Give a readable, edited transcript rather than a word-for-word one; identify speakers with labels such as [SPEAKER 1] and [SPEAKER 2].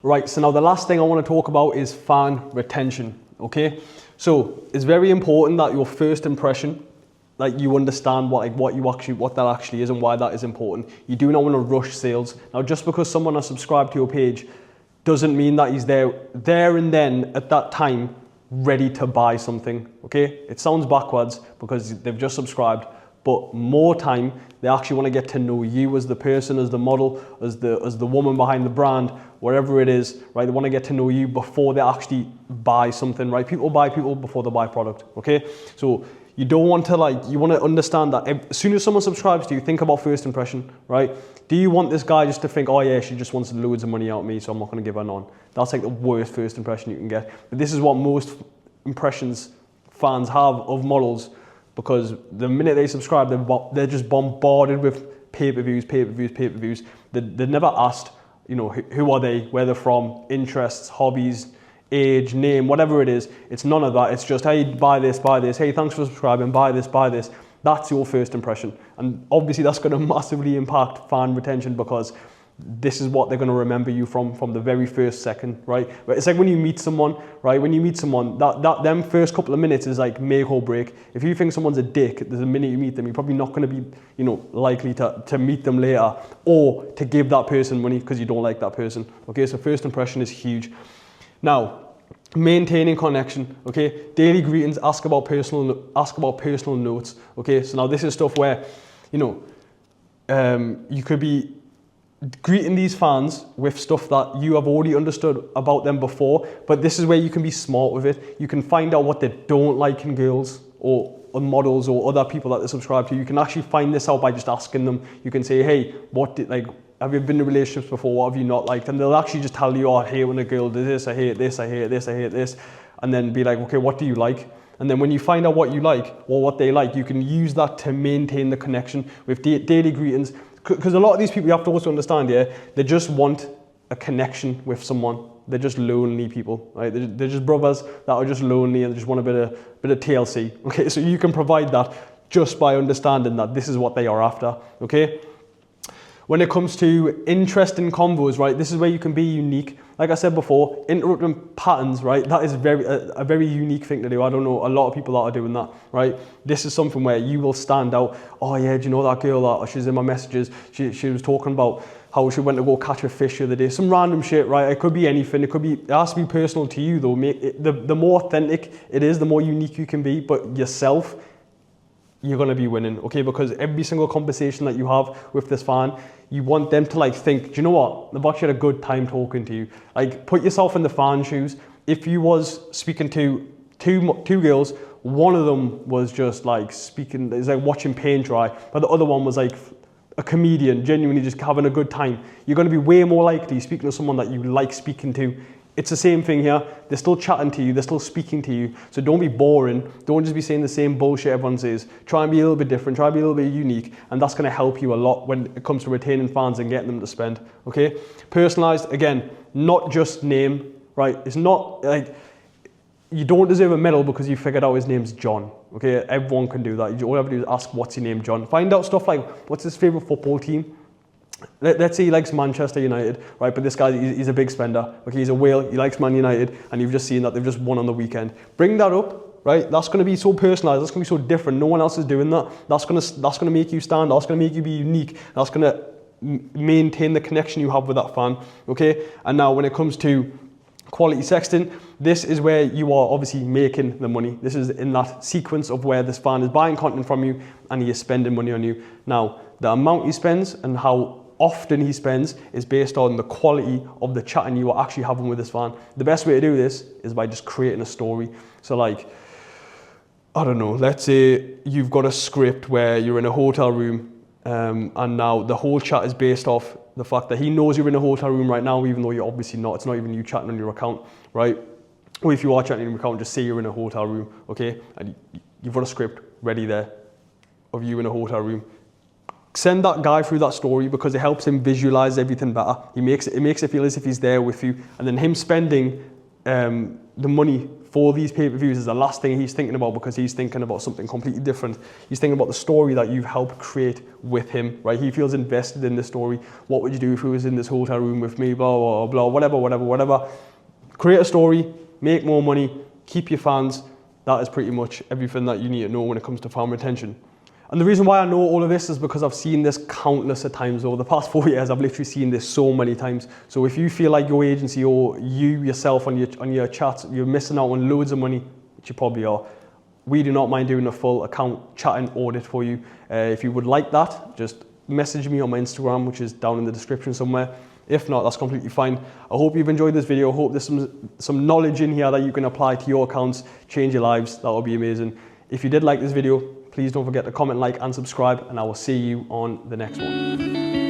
[SPEAKER 1] Right, so now the last thing I want to talk about is fan retention, okay? So it's very important that your first impression, like you understand what that actually is and why that is important. You do not want to rush sales. Now, just because someone has subscribed to your page doesn't mean that he's there and then at that time ready to buy something, okay? It sounds backwards because they've just subscribed, but more time, they actually want to get to know you as the person, as the model, as the woman behind the brand, whatever it is, right? They want to get to know you before they actually buy something, right? People buy people before they buy product, okay? So you don't want to you want to understand that as soon as someone subscribes to you, think about first impression, right? Do you want this guy just to think, oh yeah, she just wants loads of money out of me, so I'm not going to give her none? That's like the worst first impression you can get. But this is what most impressions fans have of models, because the minute they subscribe, they're just bombarded with pay-per-views. They're never asked, you know, who are they, where they're from, interests, hobbies, age, name, whatever it is. It's none of that. It's just, hey, buy this. Hey, thanks for subscribing, buy this. That's your first impression. And obviously that's going to massively impact fan retention, because this is what they're going to remember you from the very first second, right? But it's like when you meet someone, right? When you meet someone, that them first couple of minutes is like make or break. If you think someone's a dick, there's a minute you meet them, you're probably not going to be, you know, likely to meet them later or to give that person money because you don't like that person. Okay, so first impression is huge. Now, maintaining connection, okay? Daily greetings, ask about personal notes, okay? So now this is stuff where, you know, you could be greeting these fans with stuff that you have already understood about them before, but this is where you can be smart with it. You can find out what they don't like in girls or models or other people that they subscribe to. You can actually find this out by just asking them. You can say, hey, have you been in relationships before? What have you not liked? And they'll actually just tell you, oh, I hate when a girl does this, I hate this, I hate this, I hate this. And then be like, okay, what do you like? And then when you find out what you like or what they like, you can use that to maintain the connection with daily greetings. Because a lot of these people, you have to also understand, yeah, they just want a connection with someone. They're just lonely people, right? They're just brothers that are just lonely and just want a bit of TLC, okay? So you can provide that just by understanding that this is what they are after, okay? When it comes to interesting combos, right, this is where you can be unique. Like I said before, interrupting patterns, right, that is a very unique thing to do. I don't know a lot of people that are doing that, right? This is something where you will stand out. Oh yeah, do you know that girl that she's in my messages? She was talking about how she went to go catch a fish the other day. Some random shit, right? It could be anything. It has to be personal to you though. The more authentic it is, the more unique you can be, but yourself, you're going to be winning, okay? Because every single conversation that you have with this fan, you want them to think, do you know what? They've actually had a good time talking to you. Like, put yourself in the fan shoes. If you was speaking to two girls, one of them was just speaking, it's like watching paint dry, but the other one was like a comedian, genuinely just having a good time. You're going to be way more likely speaking to someone that you like speaking to. It's the same thing here. They're still chatting to you. They're still speaking to you. So don't be boring. Don't just be saying the same bullshit everyone says. Try and be a little bit different. Try and be a little bit unique. And that's going to help you a lot when it comes to retaining fans and getting them to spend. Okay? Personalized, again, not just name, right? It's not like you don't deserve a medal because you figured out his name's John. Okay? Everyone can do that. All you have to do is ask, what's your name, John? Find out stuff like, what's his favorite football team? Let's say he likes Manchester United, right? But this guy, he's a big spender. Okay, he's a whale. He likes Man United, and you've just seen that they've just won on the weekend. Bring that up, right? That's going to be so personalized. That's going to be so different. No one else is doing that. That's going to make you stand. That's going to make you be unique. That's going to maintain the connection you have with that fan. Okay. And now, when it comes to quality sexting, this is where you are obviously making the money. This is in that sequence of where this fan is buying content from you and he is spending money on you. Now, the amount he spends and how often he spends is based on the quality of the chatting you are actually having with this fan. The best way to do this is by just creating a story. So I don't know, let's say you've got a script where you're in a hotel room and now the whole chat is based off the fact that he knows you're in a hotel room right now, even though you're obviously not. It's not even you chatting on your account, right? Or if you are chatting on your account, just say you're in a hotel room, okay? And you've got a script ready there of you in a hotel room. Send that guy through that story because it helps him visualize everything better. It makes it feel as if he's there with you. And then him spending the money for these pay-per-views is the last thing he's thinking about, because he's thinking about something completely different. He's thinking about the story that you've helped create with him, right? He feels invested in the story. What would you do if he was in this hotel room with me, blah, blah, blah, whatever. Create a story, make more money, keep your fans. That is pretty much everything that you need to know when it comes to fan retention. And the reason why I know all of this is because I've seen this countless of times over the past 4 years. I've literally seen this so many times. So if you feel like your agency or you yourself on your chats, you're missing out on loads of money, which you probably are, we do not mind doing a full account chatting audit for you. If you would like that, just message me on my Instagram, which is down in the description somewhere. If not, that's completely fine. I hope you've enjoyed this video. I hope there's some knowledge in here that you can apply to your accounts, change your lives. That would be amazing. If you did like this video, please don't forget to comment, like, and subscribe, and I will see you on the next one.